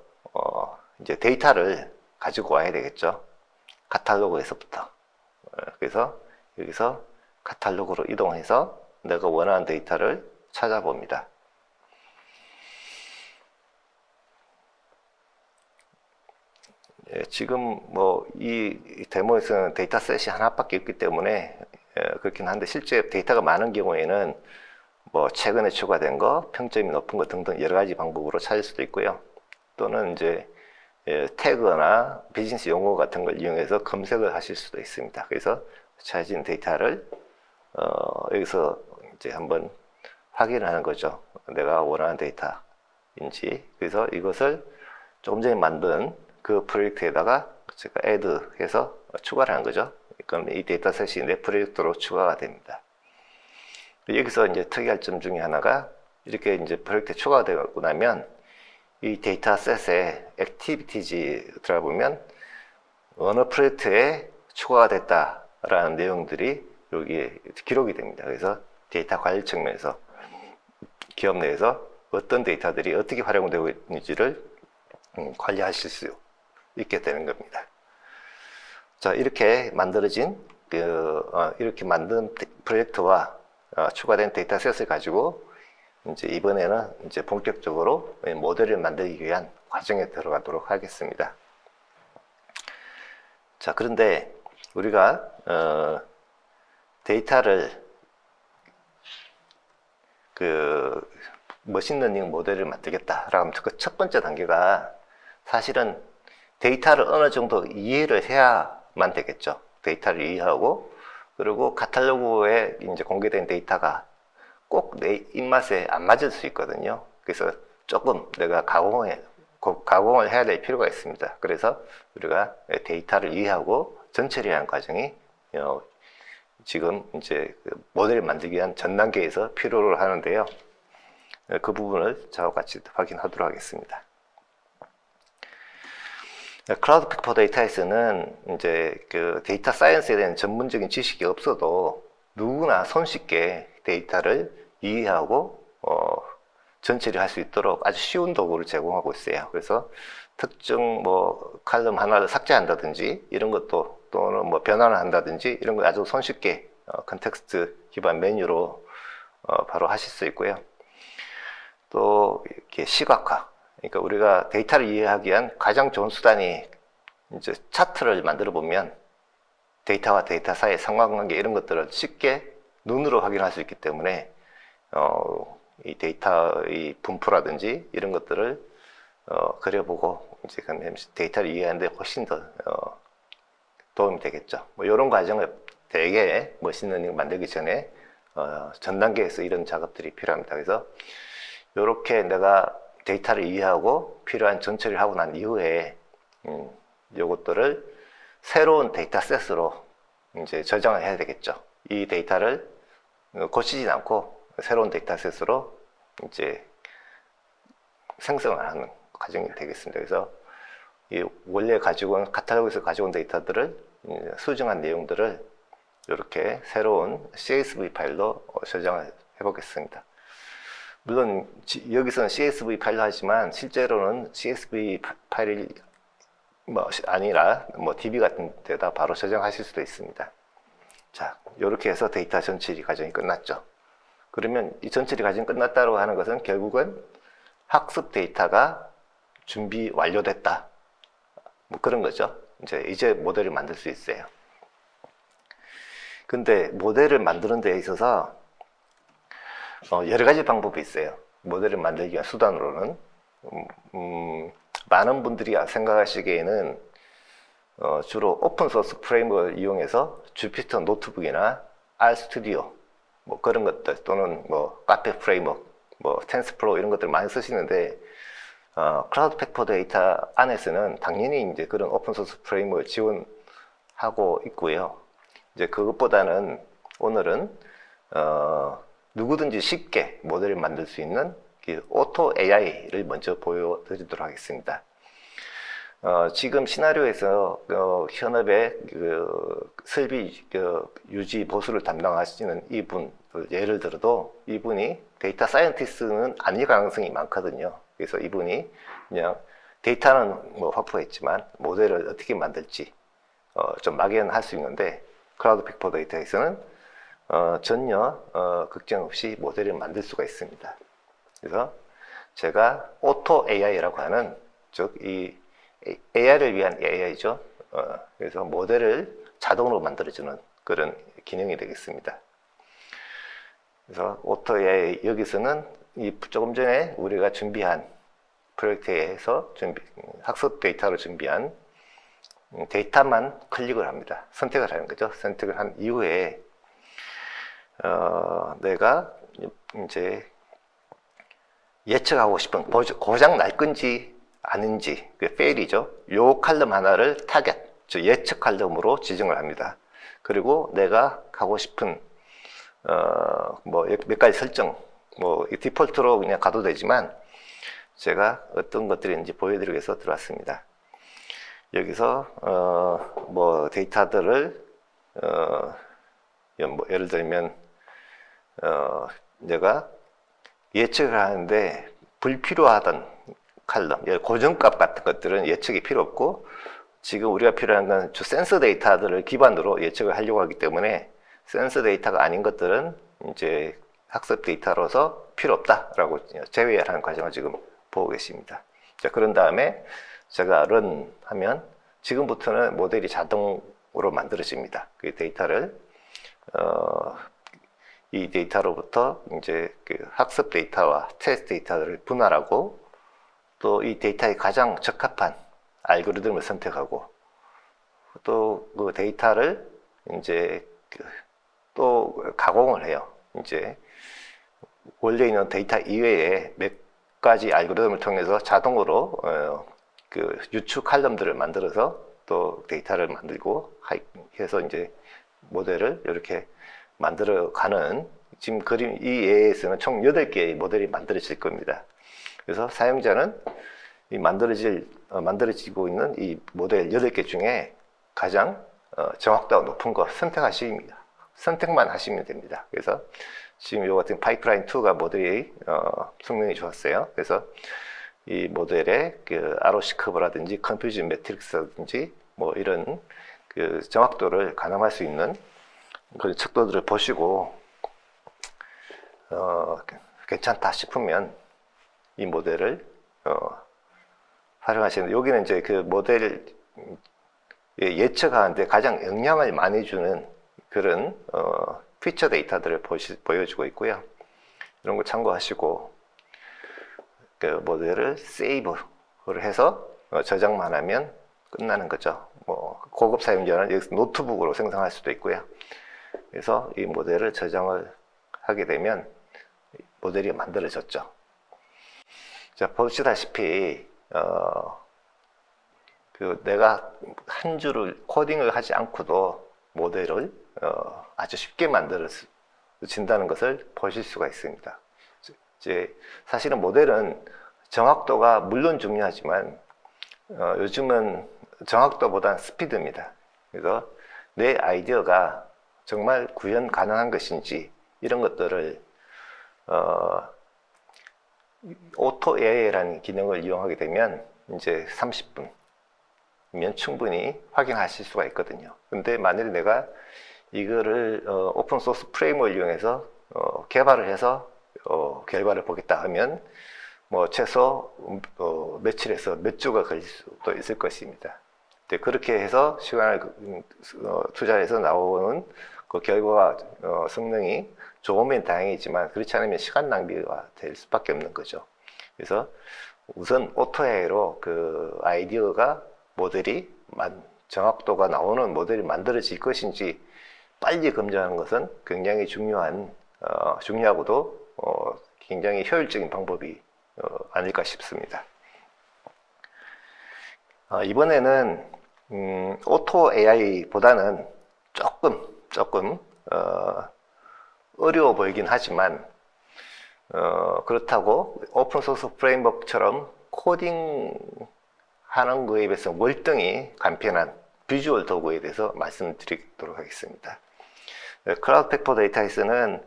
이제 데이터를 가지고 와야 되겠죠. 카탈로그에서부터. 그래서 여기서 카탈로그로 이동해서 내가 원하는 데이터를 찾아봅니다. 지금 뭐 이 데모에서는 데이터셋이 하나밖에 없기 때문에 그렇긴 한데 실제 데이터가 많은 경우에는 뭐 최근에 추가된 거, 평점이 높은 거 등등 여러 가지 방법으로 찾을 수도 있고요. 또는 이제 태그나 비즈니스 용어 같은 걸 이용해서 검색을 하실 수도 있습니다. 그래서 찾은 데이터를 여기서 이제 한번 확인을 하는 거죠. 내가 원하는 데이터인지. 그래서 이것을 조금 전에 만든 그 프로젝트에다가 제가 add 해서 추가를 하는 거죠. 그럼 이 데이터셋이 내 프로젝트로 추가가 됩니다. 여기서 이제 특이할 점 중에 하나가 이렇게 이제 프로젝트에 추가가 되고 나면 이 데이터셋에 액티비티지 들어보면 어느 프로젝트에 추가가 됐다라는 내용들이 여기에 기록이 됩니다. 그래서 데이터 관리 측면에서 기업 내에서 어떤 데이터들이 어떻게 활용되고 있는지를 관리하실 수 있게 되는 겁니다. 자, 이렇게 만들어진 이렇게 만든 프로젝트와 추가된 데이터셋을 가지고 이제 이번에는 이제 본격적으로 모델을 만들기 위한 과정에 들어가도록 하겠습니다. 자, 그런데 우리가 데이터를 그 머신러닝 모델을 만들겠다라고 하면 그 첫 번째 단계가 사실은 데이터를 어느 정도 이해를 해야만 되겠죠. 데이터를 이해하고 그리고 카탈로그에 이제 공개된 데이터가 꼭 내 입맛에 안 맞을 수 있거든요. 그래서 조금 내가 가공을 해야 될 필요가 있습니다. 그래서 우리가 데이터를 이해하고 전처리하는 과정이 지금 이제 모델을 만들기 위한 전 단계에서 필요로 하는데요. 그 부분을 저와 같이 확인하도록 하겠습니다. 클라우드 빅4 데이터에서는 이제 그 데이터 사이언스에 대한 전문적인 지식이 없어도 누구나 손쉽게 데이터를 이해하고 전처리 할 수 있도록 아주 쉬운 도구를 제공하고 있어요. 그래서 특정 뭐 칼럼 하나를 삭제한다든지 이런 것도, 또는 뭐 변환을 한다든지 이런 거 아주 손쉽게 컨텍스트 기반 메뉴로 바로 하실 수 있고요. 또 이렇게 시각화, 그러니까 우리가 데이터를 이해하기 위한 가장 좋은 수단이 이제 차트를 만들어 보면 데이터와 데이터 사이의 상관관계 이런 것들을 쉽게 눈으로 확인할 수 있기 때문에 이 데이터의 분포라든지 이런 것들을 그려보고 이제 데이터를 이해하는데 훨씬 더 도움이 되겠죠. 뭐 이런 과정을 되게 머신러닝 만들기 전에 전 단계에서 이런 작업들이 필요합니다. 그래서 이렇게 내가 데이터를 이해하고 필요한 전처리를 하고 난 이후에 요것들을 새로운 데이터셋으로 이제 저장을 해야 되겠죠. 이 데이터를 고치진 않고 새로운 데이터셋으로 이제 생성을 하는 과정이 되겠습니다. 그래서 이 원래 가지고 온 카탈로그에서 가지고 온 데이터들을 수정한 내용들을 이렇게 새로운 CSV 파일로 저장을 해보겠습니다. 물론 여기서는 CSV 파일로 하지만 실제로는 CSV 파일이 뭐 아니라 뭐 DB 같은 데다 바로 저장하실 수도 있습니다. 자, 이렇게 해서 데이터 전처리 과정이 끝났죠. 그러면 이 전처리 과정이 끝났다고 하는 것은 결국은 학습 데이터가 준비 완료됐다, 뭐 그런 거죠. 이제 모델을 만들 수 있어요. 근데 모델을 만드는 데 있어서 여러 가지 방법이 있어요. 모델을 만들기 위한 수단으로는 많은 분들이 생각하시기에는 주로 오픈소스 프레임워크를 이용해서 주피터 노트북이나 RStudio 뭐 그런 것들, 또는 뭐 카페 프레임워크, 뭐 텐스플로우 이런 것들 많이 쓰시는데 클라우드 빅4 데이터 안에서는 당연히 이제 그런 오픈소스 프레임워크를 지원하고 있고요. 이제 그것보다는 오늘은 누구든지 쉽게 모델을 만들 수 있는 오토 AI를 먼저 보여드리도록 하겠습니다. 지금 시나리오에서 현업의 설비 유지 보수를 담당하시는 이분 예를 들어도 이분이 데이터 사이언티스트는 아닐 가능성이 많거든요. 그래서 이분이 그냥 데이터는 뭐 확보했지만 모델을 어떻게 만들지 좀 막연할 수 있는데, 클라우드 빅4 데이터에서는 전혀 걱정 없이 모델을 만들 수가 있습니다. 그래서 제가 오토 AI라고 하는, 즉 이 AI를 위한 AI죠. 그래서 모델을 자동으로 만들어주는 그런 기능이 되겠습니다. 그래서 오토 AI, 여기서는 조금 전에 우리가 준비한 프로젝트에서 학습 데이터로 준비한 데이터만 클릭을 합니다. 선택을 하는 거죠. 선택을 한 이후에 내가 이제 예측하고 싶은 고장 날 건지 아닌지, 그 fail이죠. 요 칼럼 하나를 타겟, 즉 예측 칼럼으로 지정을 합니다. 그리고 내가 하고 싶은 뭐 몇 가지 설정, 뭐 디폴트로 그냥 가도 되지만 제가 어떤 것들이 있는지 보여드리기 위해서 들어왔습니다. 여기서 뭐 데이터들을 뭐 예를 들면 내가 예측을 하는데 불필요하던 칼럼, 고정값 같은 것들은 예측이 필요 없고, 지금 우리가 필요한 건 주 센서 데이터들을 기반으로 예측을 하려고 하기 때문에 센서 데이터가 아닌 것들은 이제 학습 데이터로서 필요 없다라고 제외하는 과정을 지금 보고 계십니다. 자, 그런 다음에 제가 run 하면 지금부터는 모델이 자동으로 만들어집니다. 그 데이터를 이 데이터로부터 이제 그 학습 데이터와 테스트 데이터를 분할하고, 또 이 데이터에 가장 적합한 알고리즘을 선택하고, 또 그 데이터를 이제 또 가공을 해요. 이제 원래 있는 데이터 이외에 몇 가지 알고리즘을 통해서 자동으로 그 유추 칼럼들을 만들어서 또 데이터를 만들고 해서 이제 모델을 이렇게 만들어가는, 지금 그림 이 예에서는 총 8개의 모델이 만들어질 겁니다. 그래서 사용자는 이 만들어질 만들어지고 있는 이 모델 8개 중에 가장 정확도가 높은 거 선택만 하시면 됩니다. 그래서 지금 이 같은 파이프라인 2가 모델이 성능이 좋았어요. 그래서 이 모델의 그 ROC 커브라든지 컨퓨전 매트릭스라든지 뭐 이런 그 정확도를 가늠할 수 있는 그런 척도들을 보시고 괜찮다 싶으면 이 모델을 활용하시는, 여기는 이제 그 모델 예측하는데 가장 영향을 많이 주는 그런 피처 데이터들을 보여주고 있고요. 이런 거 참고하시고 그 모델을 세이브를 해서 저장만 하면 끝나는 거죠. 뭐 고급 사용자는 여기서 노트북으로 생성할 수도 있고요. 그래서 이 모델을 저장을 하게 되면 모델이 만들어졌죠. 자, 보시다시피 그 내가 한 줄을 코딩을 하지 않고도 모델을 아주 쉽게 만들어진다는 것을 보실 수가 있습니다. 이제 사실은 모델은 정확도가 물론 중요하지만 요즘은 정확도보다는 스피드입니다. 그래서 내 아이디어가 정말 구현 가능한 것인지 이런 것들을 오토 AI라는 기능을 이용하게 되면 이제 30분이면 충분히 확인하실 수가 있거든요. 근데 만일 내가 이거를 오픈 소스 프레임을 이용해서 개발을 해서 결과를 보겠다 하면 뭐 최소 며칠에서 몇 주가 걸릴 수도 있을 것입니다. 그렇게 해서 시간을 투자해서 나오는 그 결과가 성능이 좋으면 다행이지만 그렇지 않으면 시간 낭비가 될 수밖에 없는 거죠. 그래서 우선 오토AI로 그 아이디어가 모델이 정확도가 나오는 모델이 만들어질 것인지 빨리 검증하는 것은 굉장히 중요하고도 굉장히 효율적인 방법이 아닐까 싶습니다. 이번에는 오토 AI보다는 조금 어려워 보이긴 하지만 그렇다고 오픈소스 프레임워크처럼 코딩 하는 거에 비해서 월등히 간편한 비주얼 도구에 대해서 말씀드리도록 하겠습니다. 클라우드 팩포 데이터에서는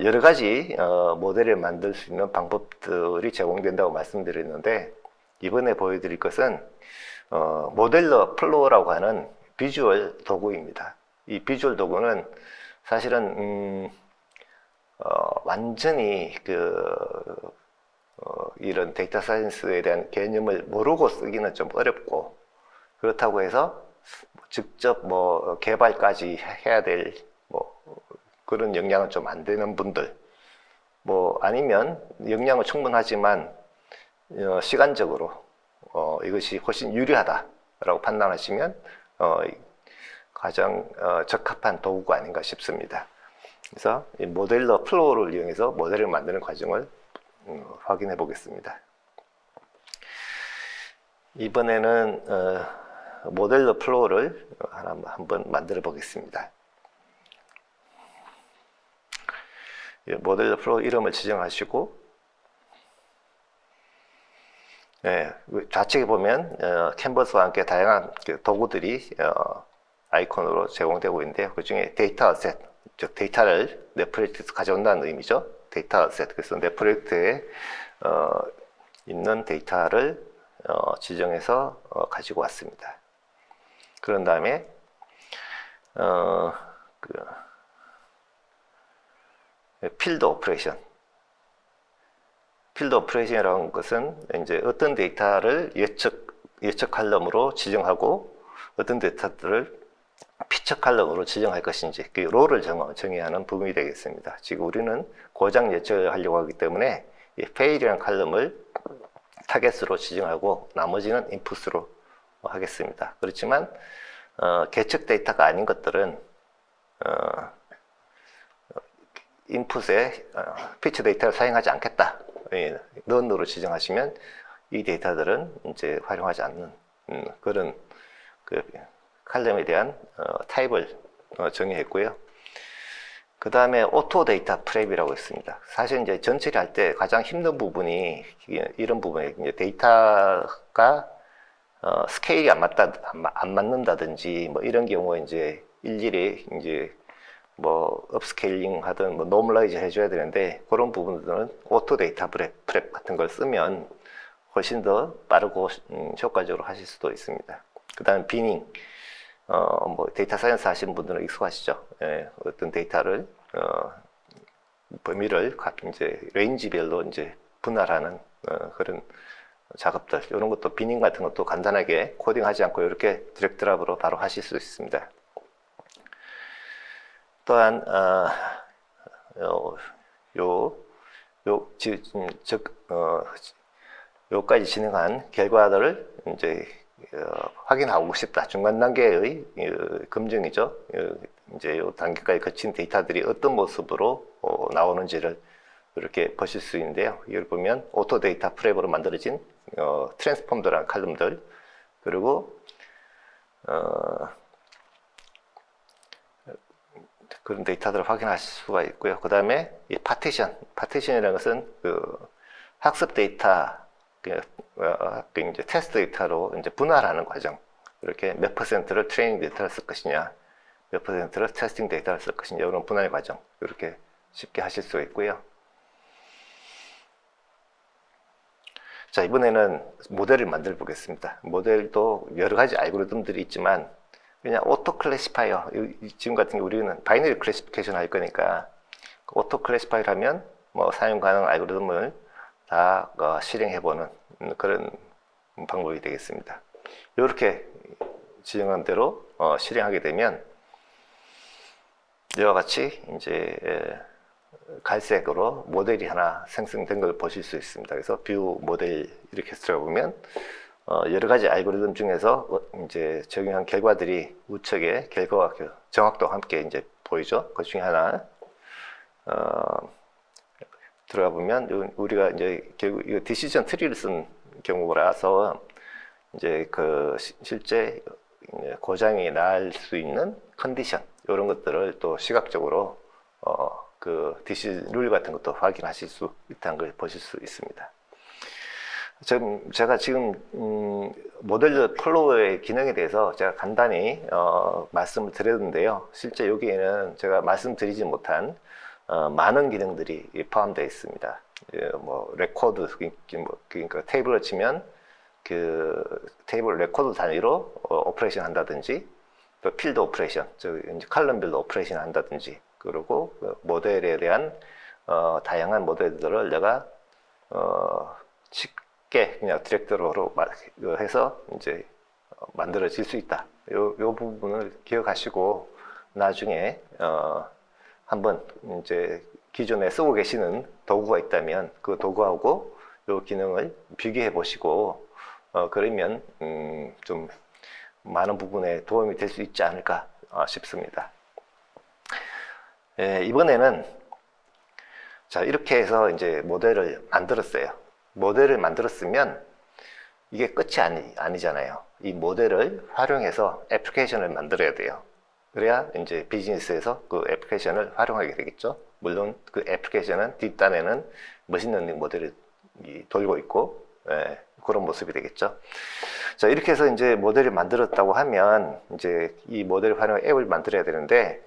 여러 가지 모델을 만들 수 있는 방법들이 제공된다고 말씀드렸는데, 이번에 보여드릴 것은 모델러 플로어라고 하는 비주얼 도구입니다. 이 비주얼 도구는 사실은 완전히 이런 데이터 사이언스에 대한 개념을 모르고 쓰기는 좀 어렵고, 그렇다고 해서 직접 뭐 개발까지 해야 될 그런 역량은 좀 안 되는 분들, 아니면 역량은 충분하지만 시간적으로 이것이 훨씬 유리하다라고 판단하시면 가장 적합한 도구가 아닌가 싶습니다. 그래서 이 모델러 플로어를 이용해서 모델을 만드는 과정을 확인해 보겠습니다. 이번에는 모델러 플로어를 한번 만들어 보겠습니다. 모델러 플로어 이름을 지정하시고, 좌측에 보면 캔버스와 함께 다양한 도구들이 아이콘으로 제공되고 있는데요. 그 중에 데이터 어셋, 즉 데이터를 내 프로젝트에서 가져온다는 의미죠. 데이터 어셋. 그래서 내 프로젝트에 있는 데이터를 지정해서 가지고 왔습니다. 그런 다음에 필드 오퍼레이션. 필드 오퍼레이션이라는 것은 이제 어떤 데이터를 예측 칼럼으로 지정하고 어떤 데이터들을 피처 칼럼으로 지정할 것인지 그 롤을 정의하는 부분이 되겠습니다. 지금 우리는 고장 예측을 하려고 하기 때문에 이 fail이라는 칼럼을 타겟으로 지정하고 나머지는 인풋으로 하겠습니다. 그렇지만 계측 데이터가 아닌 것들은 인풋에 피처 데이터를 사용하지 않겠다, none으로 지정하시면 이 데이터들은 이제 활용하지 않는 그런 칼럼에 대한 타입을 정의했고요. 그 다음에 오토 데이터 프랩이라고 있습니다. 사실 이제 전처리할 때 가장 힘든 부분이 이런 부분이에요. 이제 데이터가 스케일이 안 맞는다든지, 뭐 이런 경우에 이제 일일이 이제 뭐 업스케일링 하든 뭐 노멀라이즈 해줘야 되는데, 그런 부분들은 오토 데이터 프랩 같은 걸 쓰면 훨씬 더 빠르고 효과적으로 하실 수도 있습니다. 그 다음 비닝, 뭐 데이터 사이언스 하시는 분들은 익숙하시죠? 예, 어떤 데이터를 범위를 이제 레인지별로 이제 분할하는 그런 작업들, 이런 것도 비닝 같은 것도 간단하게 코딩하지 않고 이렇게 드래그 드랍으로 바로 하실 수 있습니다. 또한 요까지 진행한 결과들을 이제 확인하고 싶다. 중간 단계의 검증이죠. 이제 요 단계까지 거친 데이터들이 어떤 모습으로 나오는지를 이렇게 보실 수 있는데요. 이걸 보면 오토 데이터 프랩으로 만들어진 트랜스폼드라는 칼럼들, 그리고 그런 데이터들을 확인하실 수가 있고요. 그 다음에 이 파티션이라는 것은 그 학습 데이터, 이제 테스트 데이터로 이제 분할하는 과정. 이렇게 몇 퍼센트를 트레이닝 데이터를 쓸 것이냐, 몇 퍼센트를 테스팅 데이터를 쓸 것이냐, 이런 분할 과정. 이렇게 쉽게 하실 수가 있고요. 자, 이번에는 모델을 만들어 보겠습니다. 모델도 여러 가지 알고리즘들이 있지만, 그냥 오토 클래시파이어, 지금 같은 경우 우리는 바이너리 클래시피케이션 할 거니까, 오토 클래시파이어 하면 뭐 사용 가능 알고리즘을 다 실행해보는 그런 방법이 되겠습니다. 이렇게 지정한 대로 실행하게 되면 이와 같이 이제 갈색으로 모델이 하나 생성된 걸 보실 수 있습니다. 그래서 뷰 모델 이렇게 들어보면 여러 가지 알고리즘 중에서 이제 적용한 결과들이 우측에 결과와 정확도와 함께 이제 보이죠. 그 중에 하나 들어가 보면 우리가 이제 결국 이거 디시전 트리를 쓴 경우라서 이제 그 실제 고장이 날 수 있는 컨디션, 이런 것들을 또 시각적으로 그 디시전 룰 같은 것도 확인하실 수 있다는 걸 보실 수 있습니다. 제가 지금 모델 플로우의 기능에 대해서 제가 간단히 말씀을 드렸는데요. 실제 여기에는 제가 말씀드리지 못한 많은 기능들이 포함되어 있습니다. 뭐 레코드, 그러니까 테이블을 치면 그 테이블 레코드 단위로 오퍼레이션 한다든지, 또 필드 오퍼레이션, 이제 칼럼별로 오퍼레이션 한다든지, 그리고 모델에 대한 다양한 모델들을 내가 쉽게 그냥 디렉터로 해서 이제 만들어질 수 있다. 요 부분을 기억하시고 나중에 한번 이제 기존에 쓰고 계시는 도구가 있다면 그 도구하고 요 기능을 비교해 보시고 그러면 좀 많은 부분에 도움이 될 수 있지 않을까 싶습니다. 이번에는 자, 이렇게 해서 이제 모델을 만들었어요. 모델을 만들었으면 이게 끝이 아니잖아요. 이 모델을 활용해서 애플리케이션을 만들어야 돼요. 그래야 이제 비즈니스에서 그 애플리케이션을 활용하게 되겠죠. 물론 그 애플리케이션은 뒷단에는 머신러닝 모델이 돌고 있고, 그런 모습이 되겠죠. 자, 이렇게 해서 이제 모델을 만들었다고 하면 이제 이 모델을 활용해 앱을 만들어야 되는데,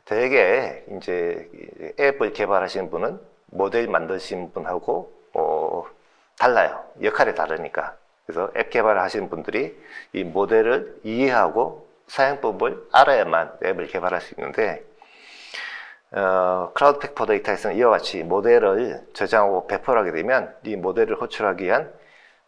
되게 이제 앱을 개발하시는 분은 모델 만드신 분하고 달라요. 역할이 다르니까. 그래서 앱 개발을 하시는 분들이 이 모델을 이해하고 사용법을 알아야만 앱을 개발할 수 있는데, 클라우드 팩 포 데이터에서는 이와 같이 모델을 저장하고 배포를 하게 되면 이 모델을 호출하기 위한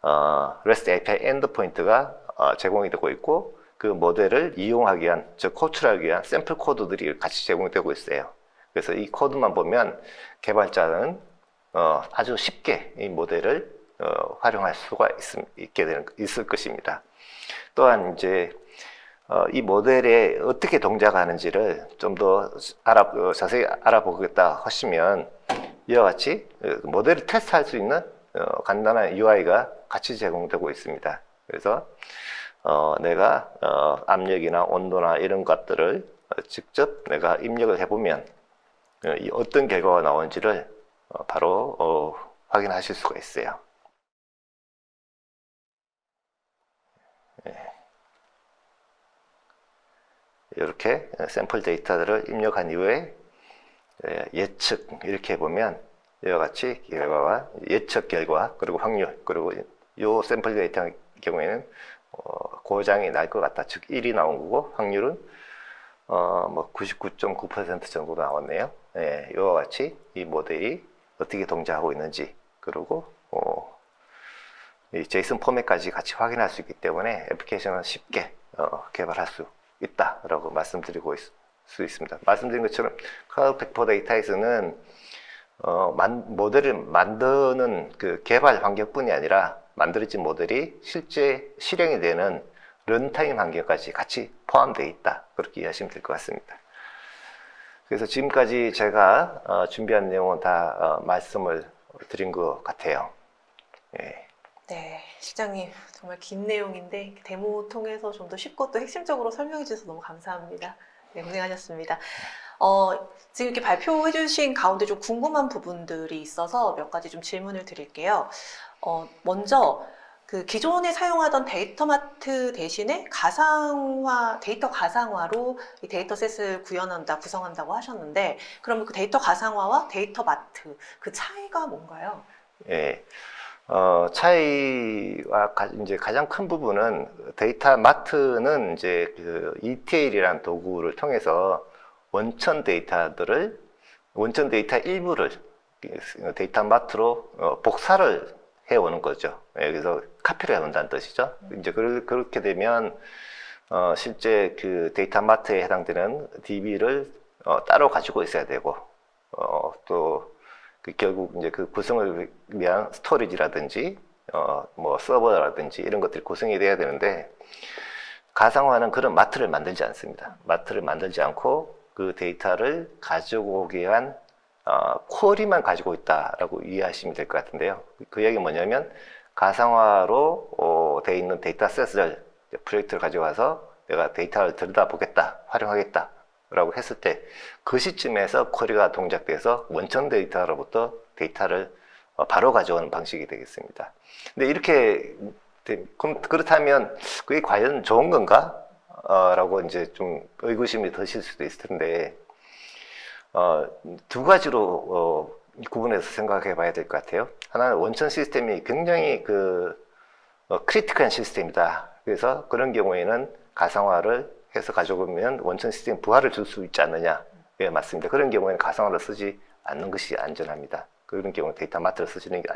REST API 엔드포인트가 제공이 되고 있고, 그 모델을 이용하기 위한, 즉 호출하기 위한 샘플 코드들이 같이 제공이 되고 있어요. 그래서 이 코드만 보면 개발자는 아주 쉽게 이 모델을 활용할 수가 있을 것입니다. 또한 이제 이 모델에 어떻게 동작하는지를 좀 더 자세히 알아보겠다 하시면 이와 같이 모델을 테스트할 수 있는 간단한 UI가 같이 제공되고 있습니다. 그래서 내가 압력이나 온도나 이런 것들을 직접 내가 입력을 해보면 어떤 결과가 나오는지를 바로 확인하실 수가 있어요. 이렇게 샘플 데이터들을 입력한 이후에 예측 이렇게 보면 이와 같이 결과와 예측 결과 그리고 확률 그리고 이 샘플 데이터 경우에는 고장이 날 것 같다. 즉 1이 나온 거고 확률은 뭐 99.9% 정도 나왔네요. 예, 이와 같이 이 모델이 어떻게 동작하고 있는지 그리고 이 제이슨 포맷까지 같이 확인할 수 있기 때문에 애플리케이션은 쉽게 개발할 수 있다라고 말씀드리고 수 있습니다. 말씀드린 것처럼 클라우드 팩포 데이터에서는 모델을 만드는 그 개발 환경뿐이 아니라 만들어진 모델이 실제 실행이 되는 런타임 환경까지 같이 포함되어 있다. 그렇게 이해하시면 될 것 같습니다. 그래서 지금까지 제가 준비한 내용은 다 말씀을 드린 것 같아요. 예. 네, 실장님 정말 긴 내용인데 데모 통해서 좀 더 쉽고 또 핵심적으로 설명해 주셔서 너무 감사합니다. 네, 고생하셨습니다. 지금 이렇게 발표해 주신 가운데 좀 궁금한 부분들이 있어서 몇 가지 좀 질문을 드릴게요. 먼저 그 기존에 사용하던 데이터마트 대신에 데이터 가상화로 이 데이터셋을 구성한다고 하셨는데, 그러면 그 데이터 가상화와 데이터 마트 그 차이가 뭔가요? 예. 차이와 이제 가장 큰 부분은 데이터 마트는 이제 그 ETL이라는 도구를 통해서 원천 데이터 일부를 데이터 마트로 복사를 해오는 거죠. 예, 그래서 카피를 해온다는 뜻이죠. 이제 그렇게 되면 실제 그 데이터 마트에 해당되는 DB를 따로 가지고 있어야 되고 또 결국 이제 그 구성을 위한 스토리지라든지 뭐 서버라든지 이런 것들이 구성이 돼야 되는데 가상화는 그런 마트를 만들지 않습니다. 마트를 만들지 않고 그 데이터를 가지고 오기 위한 쿼리만 가지고 있다라고 이해하시면 될 것 같은데요. 그 얘기는 뭐냐면 가상화로 되어 있는 데이터셋을 프로젝트를 가져와서 내가 데이터를 들여다보겠다, 활용하겠다 라고 했을 때 그 시점에서 쿼리가 동작돼서 원천 데이터로부터 데이터를 바로 가져오는 방식이 되겠습니다. 근데 이렇게 그렇다면 그게 과연 좋은 건가? 라고 이제 좀 의구심이 드실 수도 있을 텐데 두 가지로 구분해서 생각해 봐야 될 것 같아요. 하나는 원천 시스템이 굉장히 크리티컬한 시스템이다. 그래서 그런 경우에는 가상화를 해서 가져오면 원천 시스템 부하를 줄 수 있지 않느냐. 예, 맞습니다. 그런 경우에는 가상화를 쓰지 않는 것이 안전합니다. 그런 경우 데이터 마트를 쓰시는 게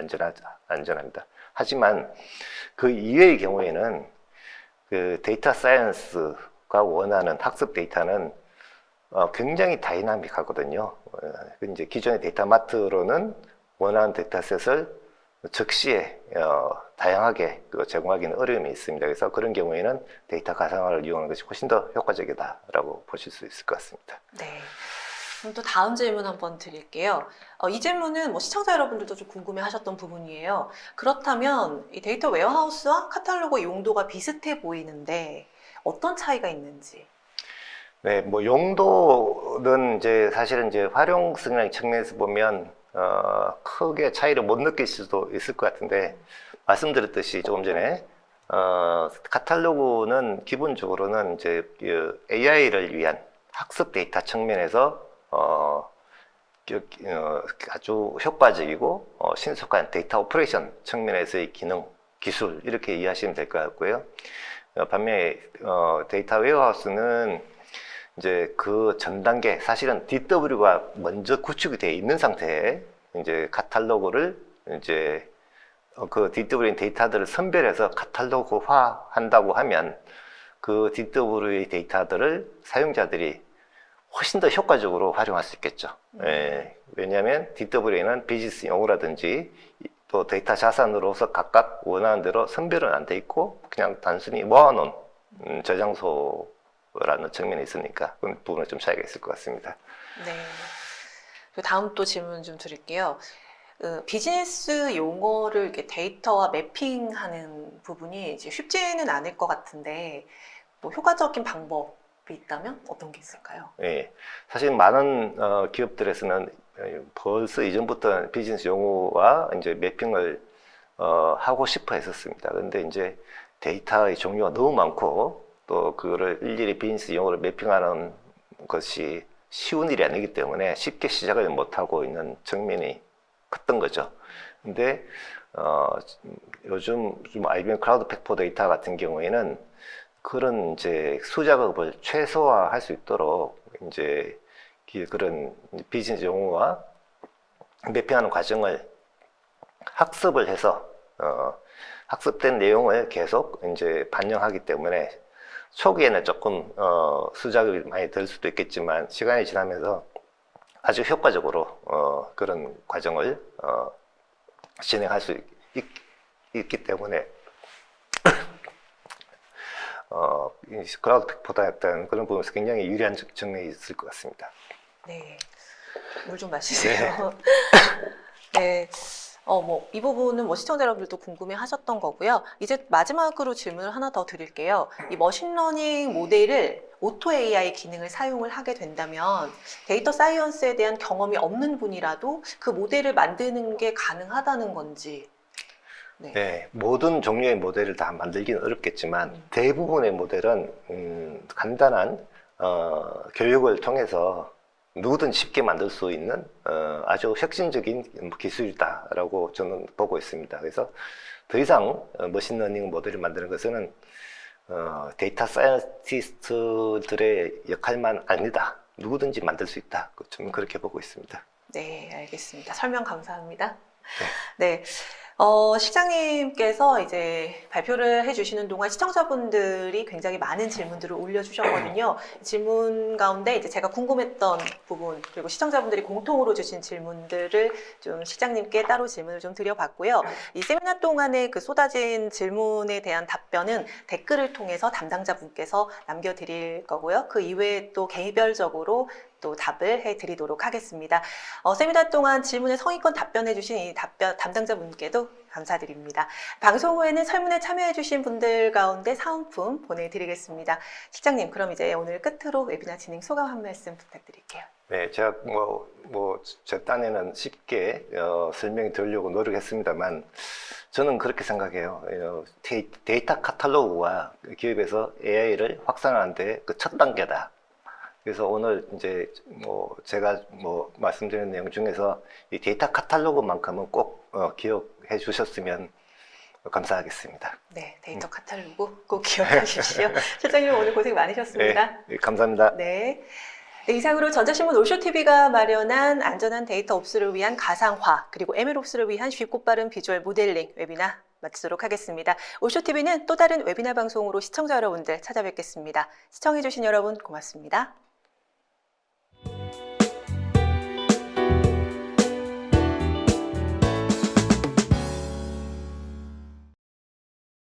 안전합니다. 하지만 그 이외의 경우에는 그 데이터 사이언스가 원하는 학습 데이터는 굉장히 다이나믹하거든요. 이제 기존의 데이터 마트로는 원하는 데이터셋을 즉시에 다양하게 제공하기는 어려움이 있습니다. 그래서 그런 경우에는 데이터 가상화를 이용하는 것이 훨씬 더 효과적이다라고 보실 수 있을 것 같습니다. 네. 그럼 또 다음 질문 한번 드릴게요. 이 질문은 뭐 시청자 여러분들도 좀 궁금해 하셨던 부분이에요. 그렇다면 이 데이터 웨어하우스와 카탈로그 용도가 비슷해 보이는데 어떤 차이가 있는지? 네, 뭐 용도는 이제 사실은 이제 활용성이라는 측면에서 보면 크게 차이를 못 느낄 수도 있을 것 같은데 말씀드렸듯이 조금 전에 카탈로그는 기본적으로는 이제 AI를 위한 학습 데이터 측면에서 아주 효과적이고 신속한 데이터 오퍼레이션 측면에서의 기능, 기술 이렇게 이해하시면 될 것 같고요. 반면에 데이터 웨어하우스는 이제 그 전 단계 사실은 DW가 먼저 구축이 되어 있는 상태에 이제 카탈로그를 이제 그 DW의 데이터들을 선별해서 카탈로그화 한다고 하면 그 DW의 데이터들을 사용자들이 훨씬 더 효과적으로 활용할 수 있겠죠. 예, 왜냐하면 DW에는 비즈니스 용어라든지 또 데이터 자산으로서 각각 원하는 대로 선별은 안 돼 있고 그냥 단순히 모아놓은 저장소라는 측면이 있으니까 그 부분은 좀 차이가 있을 것 같습니다. 네. 그리고 다음 또 질문 좀 드릴게요. 비즈니스 용어를 이렇게 데이터와 매핑하는 부분이 이제 쉽지는 않을 것 같은데 뭐 효과적인 방법이 있다면 어떤 게 있을까요? 예, 사실 많은 기업들에서는 벌써 이전부터 비즈니스 용어와 이제 매핑을 하고 싶어 했었습니다. 그런데 이제 데이터의 종류가 너무 많고 또 그거를 일일이 비즈니스 용어로 매핑하는 것이 쉬운 일이 아니기 때문에 쉽게 시작을 못하고 있는 측면이 컸던 거죠. 근데 요즘 좀 IBM 클라우드 팩포 데이터 같은 경우에는 그런 이제 수작업을 최소화할 수 있도록 이제 그런 비즈니스 용어와 매핑하는 과정을 학습을 해서 학습된 내용을 계속 이제 반영하기 때문에 초기에는 조금 수작업이 많이 들 수도 있겠지만 시간이 지나면서 아주 효과적으로 그런 과정을 진행할 수 있기 때문에 이 클라우드 팩보다 어떤 그런 부분에서 굉장히 유리한 측면이 있을 것 같습니다. 네. 물 좀 마시세요. 네. 이 부분은 시청자 여러분들도 궁금해 하셨던 거고요. 이제 마지막으로 질문을 하나 더 드릴게요. 이 머신러닝 모델을 오토 AI 기능을 사용을 하게 된다면 데이터 사이언스에 대한 경험이 없는 분이라도 그 모델을 만드는 게 가능하다는 건지. 네. 네, 모든 종류의 모델을 다 만들기는 어렵겠지만 대부분의 모델은 간단한 교육을 통해서 누구든 쉽게 만들 수 있는 아주 혁신적인 기술이다라고 저는 보고 있습니다. 그래서 더 이상 머신러닝 모델을 만드는 것은 데이터 사이언티스트들의 역할만 아니다. 누구든지 만들 수 있다. 저는 그렇게 보고 있습니다. 네, 알겠습니다. 설명 감사합니다. 네. 네. 시장님께서 이제 발표를 해주시는 동안 시청자분들이 굉장히 많은 질문들을 올려주셨거든요. 질문 가운데 이제 제가 궁금했던 부분, 그리고 시청자분들이 공통으로 주신 질문들을 좀 시장님께 따로 질문을 좀 드려봤고요. 이 세미나 동안에 그 쏟아진 질문에 대한 답변은 댓글을 통해서 담당자분께서 남겨드릴 거고요. 그 이외에 또 개별적으로 또 답을 해드리도록 하겠습니다. 세미나 동안 질문에 성의껏 답변해주신 이 담당자분께도 감사드립니다. 방송 후에는 설문에 참여해주신 분들 가운데 사은품 보내드리겠습니다. 실장님, 그럼 이제 오늘 끝으로 웨비나 진행 소감 한 말씀 부탁드릴게요. 네, 제가 제 딴에는 쉽게 설명이 드리려고 노력했습니다만 저는 그렇게 생각해요. 데이터 카탈로그와 기업에서 AI를 확산하는데 그 첫 단계다. 그래서 오늘 이제 제가 말씀드린 내용 중에서 이 데이터 카탈로그만큼은 꼭 기억해 주셨으면 감사하겠습니다. 네, 데이터 카탈로그 꼭 기억하십시오. 실장님 오늘 고생 많으셨습니다. 네, 감사합니다. 네. 네, 이상으로 전자신문 올쇼TV가 마련한 안전한 데이터 옵스를 위한 가상화, 그리고 ML옵스를 위한 쉽고 빠른 비주얼 모델링 웨비나 마치도록 하겠습니다. 올쇼TV는 또 다른 웨비나 방송으로 시청자 여러분들 찾아뵙겠습니다. 시청해주신 여러분 고맙습니다.